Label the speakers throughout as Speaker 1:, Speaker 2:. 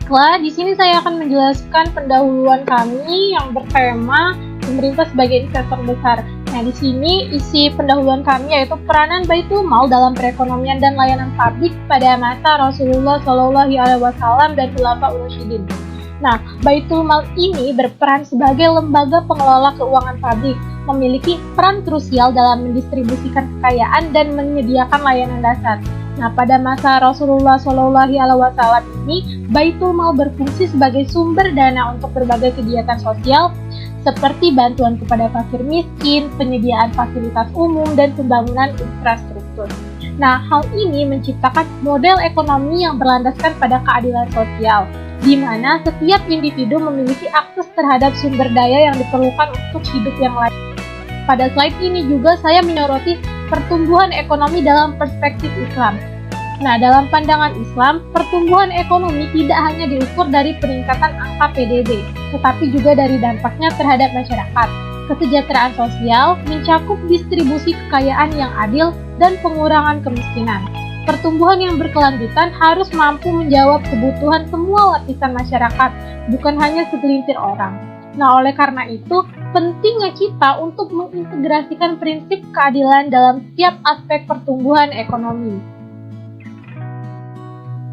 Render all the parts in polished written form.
Speaker 1: Baiklah, di sini saya akan menjelaskan pendahuluan kami yang bertema pemerintah sebagai investor besar. Nah, di sini isi pendahuluan kami yaitu peranan Baitul Mal dalam perekonomian dan layanan publik pada masa Rasulullah SAW dan Khulafaur Rasyidin. Nah, Baitul Mal ini berperan sebagai lembaga pengelola keuangan publik, memiliki peran krusial dalam mendistribusikan kekayaan dan menyediakan layanan dasar. Nah, pada masa Rasulullah SAW ini, Baitul Mal berfungsi sebagai sumber dana untuk berbagai kegiatan sosial seperti bantuan kepada fakir miskin, penyediaan fasilitas umum, dan pembangunan infrastruktur. Nah, hal ini menciptakan model ekonomi yang berlandaskan pada keadilan sosial, di mana setiap individu memiliki akses terhadap sumber daya yang diperlukan untuk hidup yang layak. Pada slide ini juga saya menyoroti pertumbuhan ekonomi dalam perspektif Islam. Nah, dalam pandangan Islam, pertumbuhan ekonomi tidak hanya diukur dari peningkatan angka PDB, tetapi juga dari dampaknya terhadap masyarakat. Kesejahteraan sosial mencakup distribusi kekayaan yang adil dan pengurangan kemiskinan. Pertumbuhan yang berkelanjutan harus mampu menjawab kebutuhan semua lapisan masyarakat, bukan hanya segelintir orang. Nah, oleh karena itu, pentingnya kita untuk mengintegrasikan prinsip keadilan dalam setiap aspek pertumbuhan ekonomi.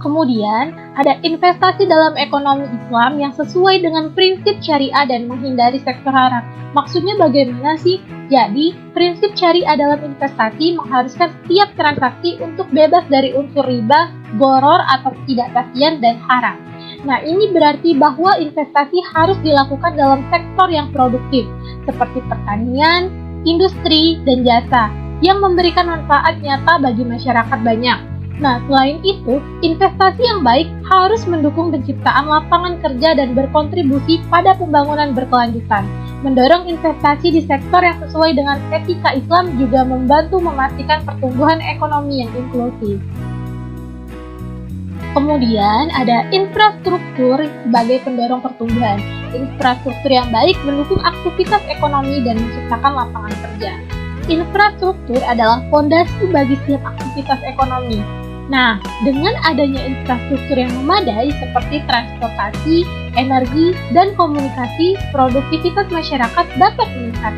Speaker 1: Kemudian, ada investasi dalam ekonomi Islam yang sesuai dengan prinsip syariah dan menghindari sektor haram. Maksudnya bagaimana sih? Jadi, prinsip syariah dalam investasi mengharuskan setiap transaksi untuk bebas dari unsur riba, gharar atau ketidakpastian dan haram. Nah, ini berarti bahwa investasi harus dilakukan dalam sektor yang produktif, seperti pertanian, industri, dan jasa, yang memberikan manfaat nyata bagi masyarakat banyak. Nah, selain itu, investasi yang baik harus mendukung penciptaan lapangan kerja dan berkontribusi pada pembangunan berkelanjutan. Mendorong investasi di sektor yang sesuai dengan etika Islam juga membantu memastikan pertumbuhan ekonomi yang inklusif. Kemudian, ada infrastruktur sebagai pendorong pertumbuhan. Infrastruktur yang baik mendukung aktivitas ekonomi dan menciptakan lapangan kerja. Infrastruktur adalah fondasi bagi setiap aktivitas ekonomi. Nah, dengan adanya infrastruktur yang memadai seperti transportasi, energi, dan komunikasi, produktivitas masyarakat dapat meningkat.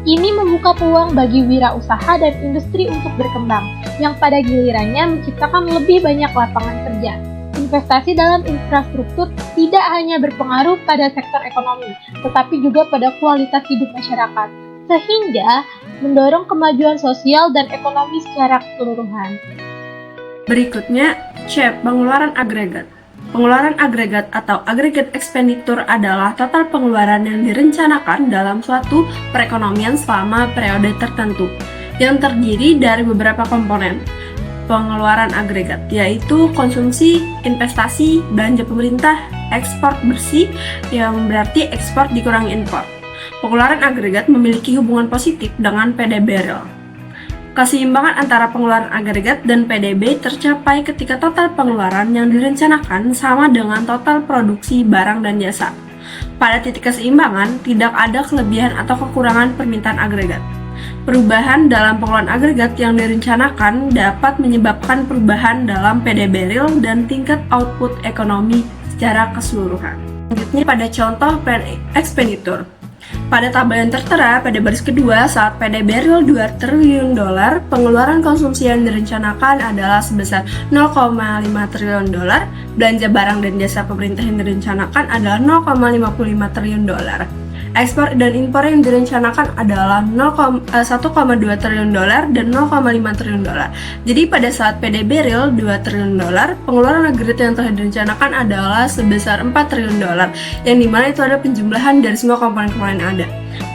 Speaker 1: Ini membuka peluang bagi wirausaha dan industri untuk berkembang, yang pada gilirannya menciptakan lebih banyak lapangan kerja. Investasi dalam infrastruktur tidak hanya berpengaruh pada sektor ekonomi, tetapi juga pada kualitas hidup masyarakat, sehingga mendorong kemajuan sosial dan ekonomi secara keseluruhan.
Speaker 2: Berikutnya, C. Pengeluaran agregat. Pengeluaran agregat atau aggregate expenditure adalah total pengeluaran yang direncanakan dalam suatu perekonomian selama periode tertentu, yang terdiri dari beberapa komponen pengeluaran agregat, yaitu konsumsi, investasi, belanja pemerintah, ekspor bersih, yang berarti ekspor dikurangi impor. Pengeluaran agregat memiliki hubungan positif dengan PDB real. Keseimbangan antara pengeluaran agregat dan PDB tercapai ketika total pengeluaran yang direncanakan sama dengan total produksi barang dan jasa. Pada titik keseimbangan, tidak ada kelebihan atau kekurangan permintaan agregat. Perubahan dalam pengeluaran agregat yang direncanakan dapat menyebabkan perubahan dalam PDB real dan tingkat output ekonomi secara keseluruhan. Selanjutnya pada contoh plan expenditure. Pada tabel yang tertera pada baris kedua, saat PDB real $2 triliun, pengeluaran konsumsi yang direncanakan adalah sebesar $0,5 triliun, belanja barang dan jasa pemerintah yang direncanakan adalah $0,55 triliun. Ekspor dan impor yang direncanakan adalah $1,2 triliun dan $0,5 triliun. Jadi pada saat PDB real $2 triliun, pengeluaran agregat yang telah direncanakan adalah sebesar $4 triliun, yang dimana itu ada penjumlahan dari semua komponen-komponen yang ada.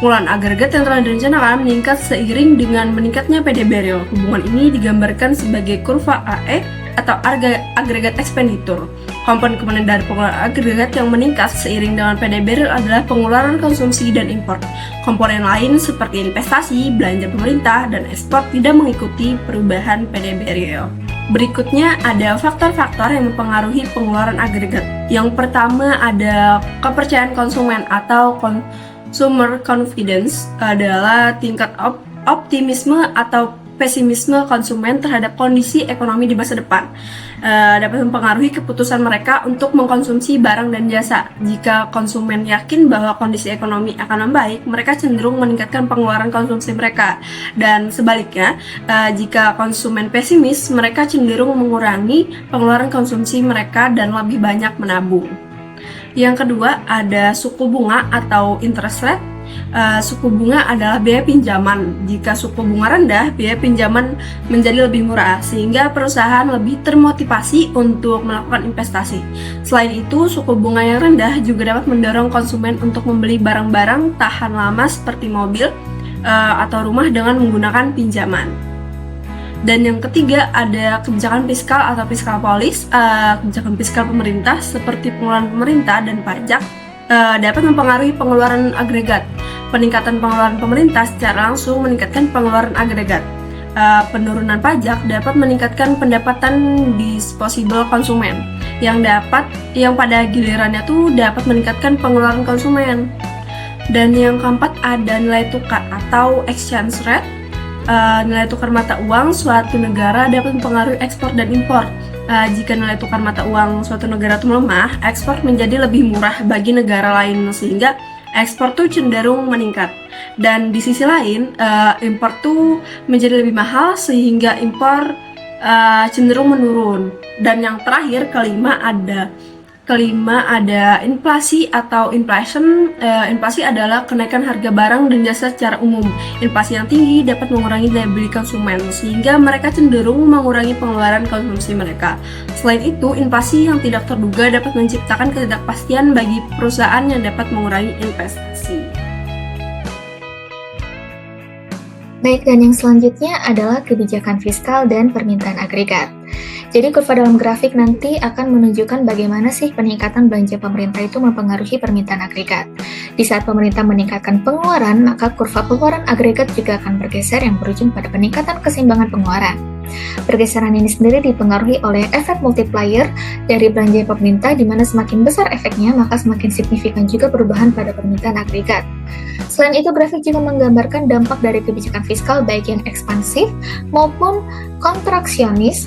Speaker 2: Pengeluaran agregat yang telah direncanakan meningkat seiring dengan meningkatnya PDB real. Hubungan ini digambarkan sebagai kurva AE atau aggregate expenditure. Komponen-komponen dari pengeluaran agregat yang meningkat seiring dengan PDB real adalah pengeluaran konsumsi dan impor. Komponen lain seperti investasi, belanja pemerintah, dan ekspor tidak mengikuti perubahan PDB real. Berikutnya ada faktor-faktor yang mempengaruhi pengeluaran agregat. Yang pertama ada kepercayaan konsumen atau consumer confidence, adalah tingkat optimisme atau pesimisme konsumen terhadap kondisi ekonomi di masa depan. dapat mempengaruhi keputusan mereka untuk mengkonsumsi barang dan jasa. Jika konsumen yakin bahwa kondisi ekonomi akan membaik, mereka cenderung meningkatkan pengeluaran konsumsi mereka. Dan sebaliknya, jika konsumen pesimis, mereka cenderung mengurangi pengeluaran konsumsi mereka dan lebih banyak menabung. Yang kedua, ada suku bunga atau interest rate. Suku bunga adalah biaya pinjaman. Jika suku bunga rendah, biaya pinjaman menjadi lebih murah, sehingga perusahaan lebih termotivasi untuk melakukan investasi. Selain itu, suku bunga yang rendah juga dapat mendorong konsumen untuk membeli barang-barang tahan lama seperti mobil atau rumah dengan menggunakan pinjaman. Dan yang ketiga, ada kebijakan fiskal atau fiscal policy. Kebijakan fiskal pemerintah seperti pengeluaran pemerintah dan pajak dapat mempengaruhi pengeluaran agregat. Peningkatan pengeluaran pemerintah secara langsung meningkatkan pengeluaran agregat. Penurunan pajak dapat meningkatkan pendapatan disposable konsumen, yang pada gilirannya tuh dapat meningkatkan pengeluaran konsumen. Dan yang keempat, ada nilai tukar atau exchange rate. Nilai tukar mata uang suatu negara dapat mempengaruhi ekspor dan impor. Jika nilai tukar mata uang suatu negara itu melemah, ekspor menjadi lebih murah bagi negara lain, sehingga ekspor tuh cenderung meningkat. Dan di sisi lain, impor tuh menjadi lebih mahal, sehingga impor cenderung menurun. Dan yang terakhir, kelima ada inflasi atau inflation. Inflasi adalah kenaikan harga barang dan jasa secara umum. Inflasi yang tinggi dapat mengurangi daya beli konsumen, sehingga mereka cenderung mengurangi pengeluaran konsumsi mereka. Selain itu, inflasi yang tidak terduga dapat menciptakan ketidakpastian bagi perusahaan yang dapat mengurangi investasi.
Speaker 3: Baik, dan yang selanjutnya adalah kebijakan fiskal dan permintaan agregat. Jadi kurva dalam grafik nanti akan menunjukkan bagaimana sih peningkatan belanja pemerintah itu mempengaruhi permintaan agregat. Di saat pemerintah meningkatkan pengeluaran, maka kurva pengeluaran agregat juga akan bergeser yang berujung pada peningkatan keseimbangan pengeluaran. Pergeseran ini sendiri dipengaruhi oleh efek multiplier dari belanja pemerintah, di mana semakin besar efeknya, maka semakin signifikan juga perubahan pada permintaan agregat. Selain itu, grafik juga menggambarkan dampak dari kebijakan fiskal baik yang ekspansif maupun kontraksionis,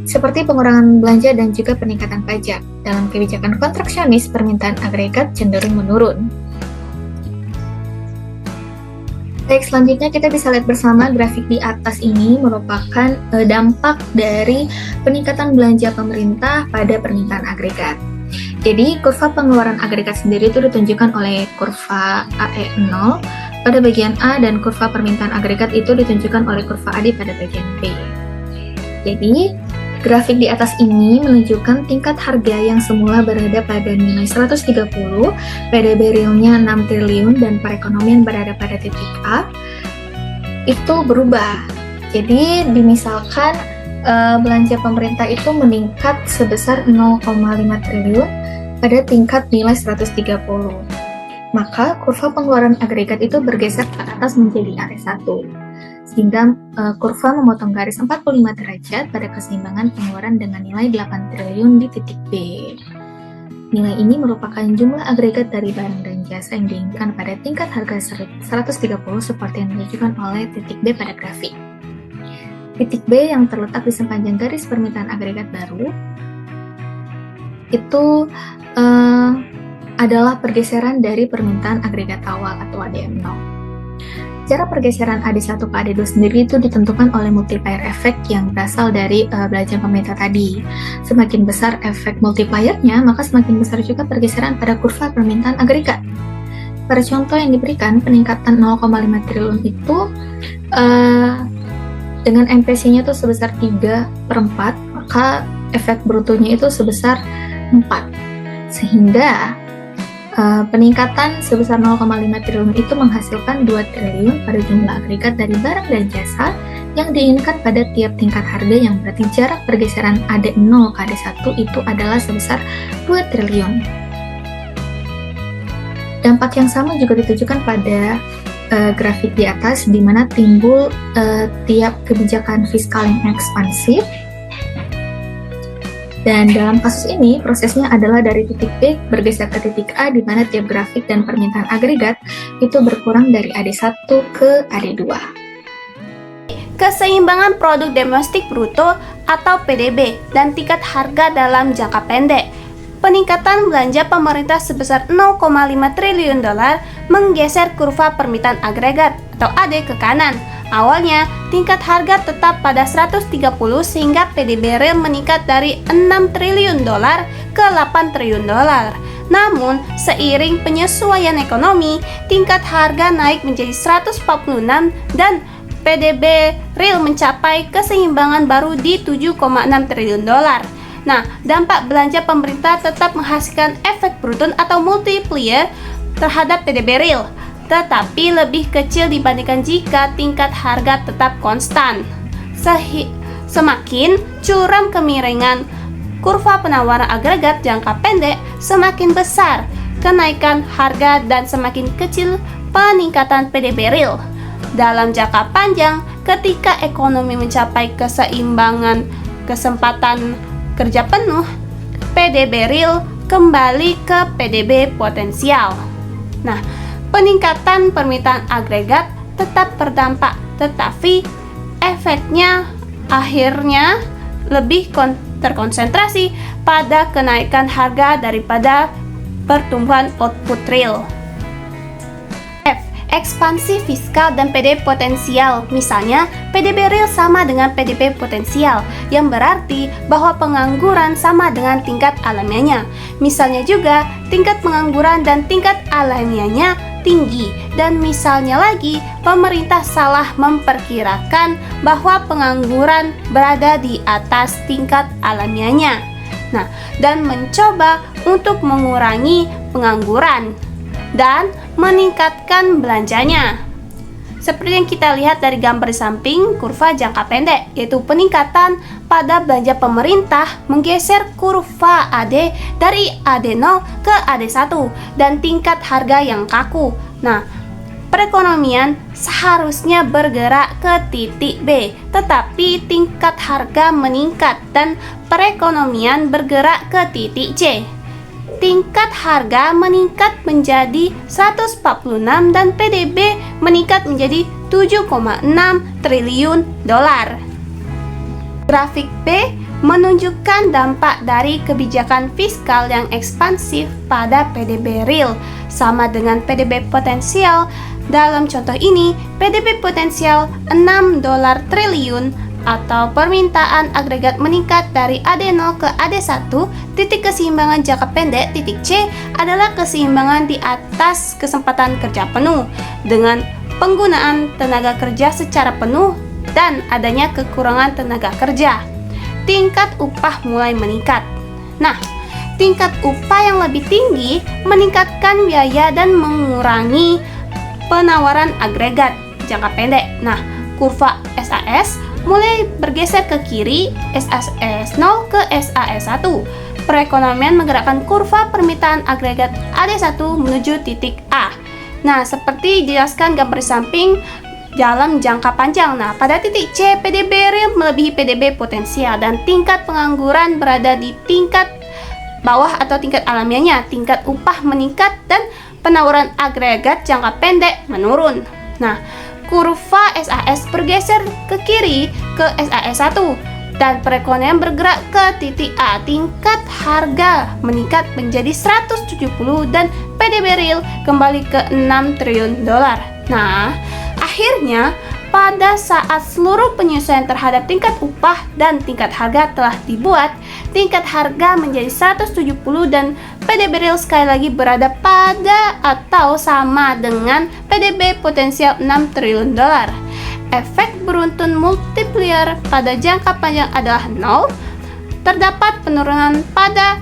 Speaker 3: seperti pengurangan belanja dan juga peningkatan pajak. Dalam kebijakan kontraksionis, permintaan agregat cenderung menurun. Baik, selanjutnya kita bisa lihat bersama grafik di atas ini merupakan dampak dari peningkatan belanja pemerintah pada permintaan agregat. Jadi, kurva pengeluaran agregat sendiri itu ditunjukkan oleh kurva AE0 pada bagian A, dan kurva permintaan agregat itu ditunjukkan oleh kurva AD pada bagian B. Jadi, grafik di atas ini menunjukkan tingkat harga yang semula berada pada nilai 130, PDB realnya 6 triliun, dan perekonomian berada pada titik A, itu berubah. Jadi, misalkan belanja pemerintah itu meningkat sebesar 0,5 triliun pada tingkat nilai 130. Maka, kurva pengeluaran agregat itu bergeser ke atas menjadi AE1. Sehingga kurva memotong garis 45 derajat pada keseimbangan pengeluaran dengan nilai 8 triliun di titik B. Nilai ini merupakan jumlah agregat dari barang dan jasa yang diinginkan pada tingkat harga 130 seperti yang ditunjukkan oleh titik B pada grafik. Titik B yang terletak di sepanjang garis permintaan agregat baru itu adalah pergeseran dari permintaan agregat awal atau ADM0. Cara pergeseran AD1 ke AD2 sendiri itu ditentukan oleh multiplier effect yang berasal dari belanja pemerintah tadi. Semakin besar efek multipliernya, maka semakin besar juga pergeseran pada kurva permintaan agregat. Pada contoh yang diberikan, peningkatan 0,5 triliun itu dengan MPC-nya itu sebesar 3/4, maka efek brutonya itu sebesar 4. Sehingga peningkatan sebesar 0,5 triliun itu menghasilkan 2 triliun pada jumlah agregat dari barang dan jasa yang diinginkan pada tiap tingkat harga, yang berarti jarak pergeseran AD0 ke AD1 itu adalah sebesar 2 triliun. Dampak yang sama juga ditujukan pada grafik di atas, di mana timbul tiap kebijakan fiskal yang ekspansif. Dan dalam kasus ini, prosesnya adalah dari titik B bergeser ke titik A, di mana tiap grafik dan permintaan agregat itu berkurang dari AD1 ke AD2.
Speaker 4: keseimbangan produk domestik bruto atau PDB, dan tingkat harga dalam jangka pendek. Peningkatan belanja pemerintah sebesar 0,5 triliun dolar menggeser kurva permintaan agregat atau AD ke kanan. Awalnya, tingkat harga tetap pada 130 sehingga PDB real meningkat dari 6 triliun dolar ke 8 triliun dolar. Namun, seiring penyesuaian ekonomi, tingkat harga naik menjadi 146 dan PDB real mencapai keseimbangan baru di 7,6 triliun dolar. Nah, dampak belanja pemerintah tetap menghasilkan efek Bruton atau multiplier terhadap PDB real, tetapi lebih kecil dibandingkan jika tingkat harga tetap konstan. Semakin curam kemiringan kurva penawaran agregat jangka pendek, semakin besar kenaikan harga dan semakin kecil peningkatan PDB real. Dalam jangka panjang, ketika ekonomi mencapai keseimbangan kesempatan kerja penuh, PDB real kembali ke PDB potensial. Nah, peningkatan permintaan agregat tetap berdampak, tetapi efeknya akhirnya lebih terkonsentrasi pada kenaikan harga daripada pertumbuhan output real. Ekspansi fiskal dan PDB potensial. Misalnya, PDB real sama dengan PDB potensial, yang berarti bahwa pengangguran sama dengan tingkat alamiahnya. Misalnya juga, tingkat pengangguran dan tingkat alamiahnya tinggi. Dan misalnya lagi, pemerintah salah memperkirakan bahwa pengangguran berada di atas tingkat alamiahnya. Nah, dan mencoba untuk mengurangi pengangguran dan meningkatkan belanjanya. Seperti yang kita lihat dari gambar di samping kurva jangka pendek, yaitu peningkatan pada belanja pemerintah menggeser kurva AD dari AD0 ke AD1 dan tingkat harga yang kaku. Nah, perekonomian seharusnya bergerak ke titik B, tetapi tingkat harga meningkat dan perekonomian bergerak ke titik C. Tingkat harga meningkat menjadi 146 dan PDB meningkat menjadi 7,6 triliun dolar. Grafik B menunjukkan dampak dari kebijakan fiskal yang ekspansif pada PDB real sama dengan PDB potensial. Dalam contoh ini, PDB potensial 6 dolar triliun atau permintaan agregat meningkat dari AD0 ke AD1. Titik keseimbangan jangka pendek titik C adalah keseimbangan di atas kesempatan kerja penuh dengan penggunaan tenaga kerja secara penuh dan adanya kekurangan tenaga kerja. Tingkat upah mulai meningkat. Nah, tingkat upah yang lebih tinggi meningkatkan biaya dan mengurangi penawaran agregat jangka pendek. Nah, kurva SAS mulai bergeser ke kiri, SAS0 ke SAS1. Perekonomian menggerakkan kurva permintaan agregat AD1 menuju titik A. Nah, seperti dijelaskan gambar samping dalam jangka panjang. Nah, pada titik C, PDB real melebihi PDB potensial dan tingkat pengangguran berada di tingkat bawah atau tingkat alamiahnya. Tingkat upah meningkat dan penawaran agregat jangka pendek menurun. Nah, kurva SAS bergeser ke kiri ke SAS1 dan perekonomian bergerak ke titik A. Tingkat harga meningkat menjadi 170 dan PDB real kembali ke 6 triliun dolar. Nah, akhirnya pada saat seluruh penyesuaian terhadap tingkat upah dan tingkat harga telah dibuat, tingkat harga menjadi 170 dan PDB real sekali lagi berada pada atau sama dengan PDB potensial 6 triliun dolar. Efek beruntun multiplier pada jangka panjang adalah 0. Terdapat penurunan pada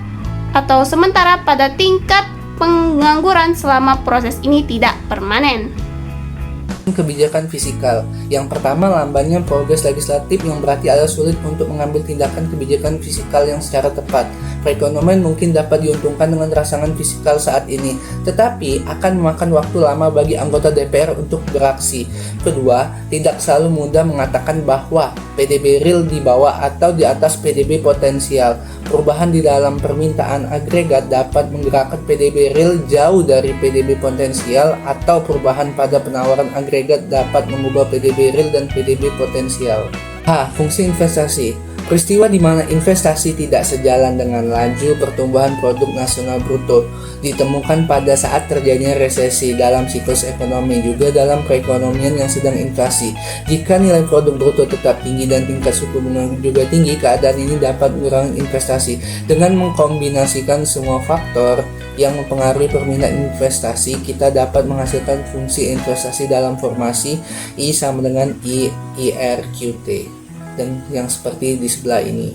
Speaker 4: atau sementara pada tingkat pengangguran selama proses ini tidak permanen.
Speaker 5: Kebijakan fiskal. Yang pertama, lambannya progres legislatif yang berarti ada sulit untuk mengambil tindakan kebijakan fiskal yang secara tepat. Perekonomian mungkin dapat diuntungkan dengan rangsangan fiskal saat ini, tetapi akan memakan waktu lama bagi anggota DPR untuk beraksi. Kedua, tidak selalu mudah mengatakan bahwa PDB real di bawah atau di atas PDB potensial. Perubahan di dalam permintaan agregat dapat menggerakkan PDB real jauh dari PDB potensial, atau perubahan pada penawaran agregat dapat mengubah PDB real dan PDB potensial. Fungsi investasi. Peristiwa di mana investasi tidak sejalan dengan laju pertumbuhan produk nasional bruto ditemukan pada saat terjadinya resesi dalam siklus ekonomi, juga dalam perekonomian yang sedang inflasi. Jika nilai produk bruto tetap tinggi dan tingkat suku bunga juga tinggi, keadaan ini dapat mengurangi investasi. Dengan mengkombinasikan semua faktor yang mempengaruhi permintaan investasi, kita dapat menghasilkan fungsi investasi dalam formasi I sama dengan IRQT. Dan yang seperti di sebelah ini.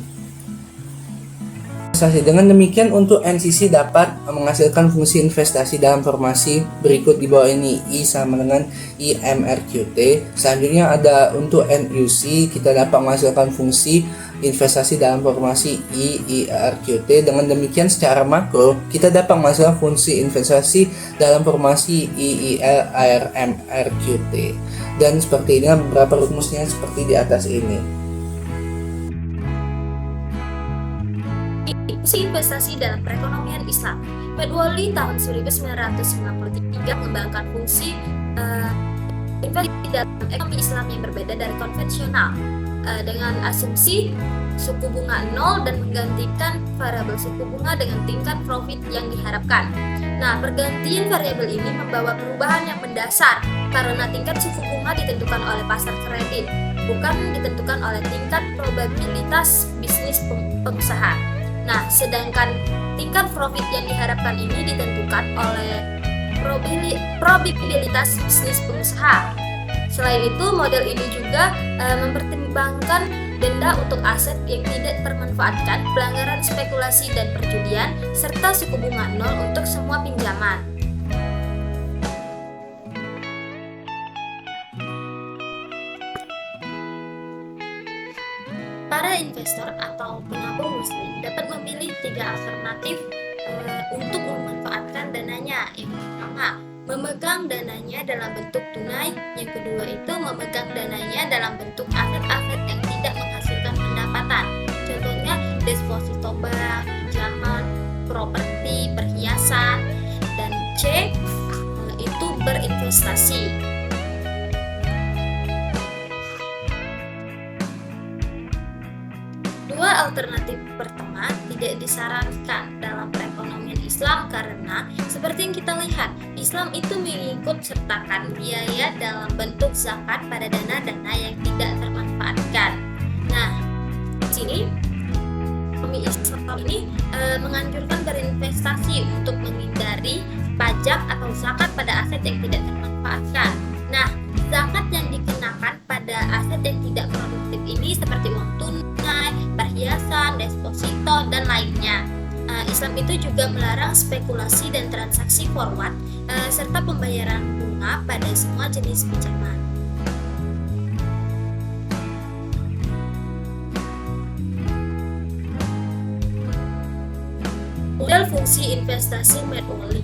Speaker 5: Dengan demikian, untuk NCC dapat menghasilkan fungsi investasi dalam formasi berikut di bawah ini, I sama dengan IMRQT. Selanjutnya ada untuk NUC, kita dapat menghasilkan fungsi investasi dalam formasi IRQT. Dengan demikian, secara makro kita dapat menghasilkan fungsi investasi dalam formasi IIRMRQT. Dan seperti ini beberapa rumusnya seperti di atas ini.
Speaker 6: Fungsi investasi dalam perekonomian Islam. Medwali tahun 1993 mengembangkan fungsi investasi dalam ekonomi Islam yang berbeda dari konvensional, dengan asumsi suku bunga 0 dan menggantikan variabel suku bunga dengan tingkat profit yang diharapkan. Nah, pergantian variabel ini membawa perubahan yang mendasar karena tingkat suku bunga ditentukan oleh pasar kredit, bukan ditentukan oleh tingkat probabilitas bisnis pengusaha. Nah, sedangkan tingkat profit yang diharapkan ini ditentukan oleh probabilitas bisnis pengusaha. Selain itu, model ini juga mempertimbangkan denda untuk aset yang tidak termanfaatkan, pelanggaran spekulasi dan perjudian, serta suku bunga 0 untuk semua pinjaman. Para investor atau penabung muslim dapat memilih 3 alternatif untuk memanfaatkan dananya. Yang pertama, memegang dananya dalam bentuk tunai. Yang kedua itu memegang dananya dalam bentuk aset-aset yang tidak menghasilkan pendapatan. Contohnya deposito bank, pinjaman, properti, perhiasan. Dan C itu berinvestasi. Dua alternatif pertama tidak disarankan dalam perekonomian Islam karena seperti yang kita lihat, Islam itu mengikut sertakan biaya dalam bentuk zakat pada dana-dana yang tidak termanfaatkan. Nah, di sini Islam ini menganjurkan berinvestasi untuk menghindari pajak atau zakat pada aset yang tidak termanfaatkan. Nah, zakat yang dikenakan pada aset yang tidak produktif ini seperti uang tunai, perhiasan, deposito, dan lainnya. Islam itu juga melarang spekulasi dan transaksi forward serta pembayaran bunga pada semua jenis pinjaman. Model fungsi investasi Medwali.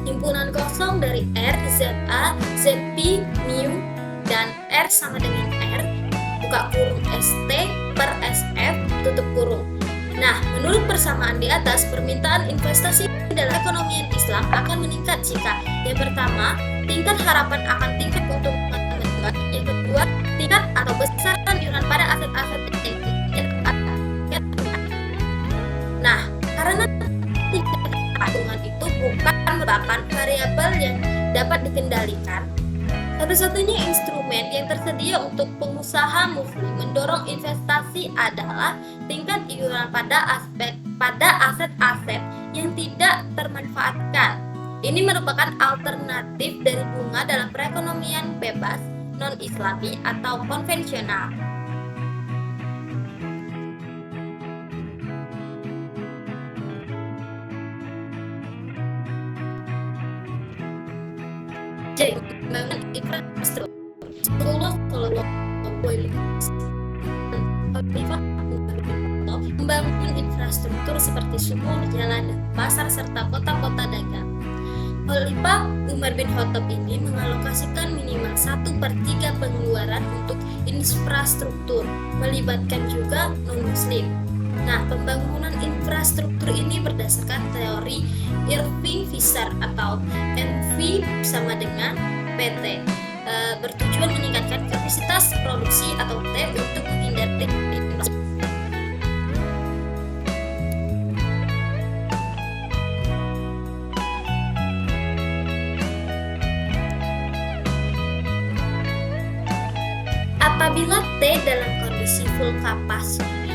Speaker 6: Himpunan kosong dari R, ZA, ZP, mu, dan R sama dengan R, buka kurung ST per SF, tutup kurung. Nah, menurut persamaan di atas, permintaan investasi dalam ekonomi Islam akan meningkat jika yang pertama, tingkat harapan akan tingkat keuntungan meningkat. Yang kedua, tingkat atau besaran iuran pada aset-aset yang tidak. Nah, karena tingkat keuntungan itu bukan merupakan variabel yang dapat dikendalikan, satu-satunya instrumen yang tersedia untuk pengusaha muslim mendorong investasi adalah tingkat iuran pada aset-aset yang tidak termanfaatkan. Ini merupakan alternatif dari bunga dalam perekonomian bebas, non-islami atau konvensional. Jadi, membangun infrastruktur membangun infrastruktur infrastruktur seperti sumur, jalan, dan pasar, serta kota-kota dagang. Khalifah Umar bin Khattab ini mengalokasikan minimal 1/3 pengeluaran untuk infrastruktur, melibatkan juga non-muslim. Nah, pembangunan infrastruktur ini berdasarkan teori Irving Fisher atau MV sama dengan PT, bertujuan meningkatkan kapasitas produksi atau T untuk menghindari inflasi. Apabila T dalam kondisi full capacity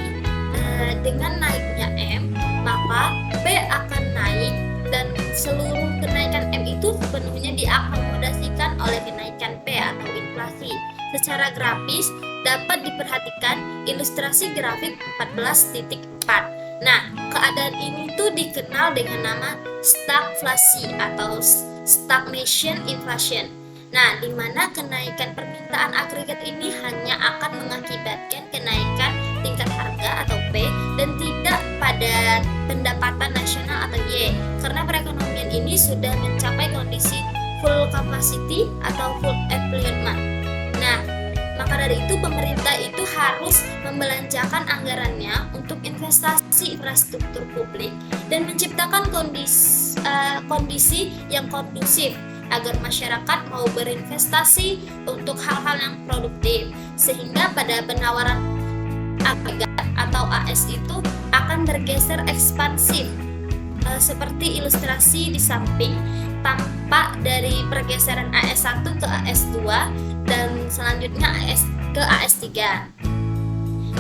Speaker 6: dengan naiknya M, maka P akan naik dan seluruh kenaikan M itu sepenuhnya diakomodasikan oleh kenaikan P atau inflasi. Secara grafis dapat diperhatikan ilustrasi grafik 14.4. Nah, keadaan ini tuh dikenal dengan nama stagflasi atau stagnation inflation. Nah, di mana kenaikan permintaan agregat ini hanya akan mengakibatkan kenaikan tingkat harga atau P dan tidak pada pendapatan nasional atau Y, karena perekonomian ini sudah mencapai kondisi full capacity atau full employment. Nah, maka dari itu pemerintah itu harus membelanjakan anggarannya untuk investasi infrastruktur publik dan menciptakan kondisi yang kondusif agar masyarakat mau berinvestasi untuk hal-hal yang produktif, sehingga pada penawaran agregat atau AS itu akan bergeser ekspansif. Seperti ilustrasi di samping, tampak dari pergeseran AS1 ke AS2 dan selanjutnya AS ke AS3.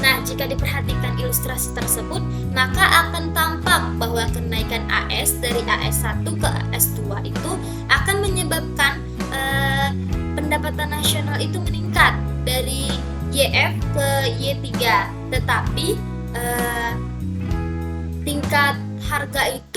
Speaker 6: Nah, jika diperhatikan ilustrasi tersebut, maka akan tampak bahwa kenaikan AS dari AS1 ke AS2 itu akan menyebabkan pendapatan nasional itu meningkat dari YF ke Y3, tetapi tingkat harga itu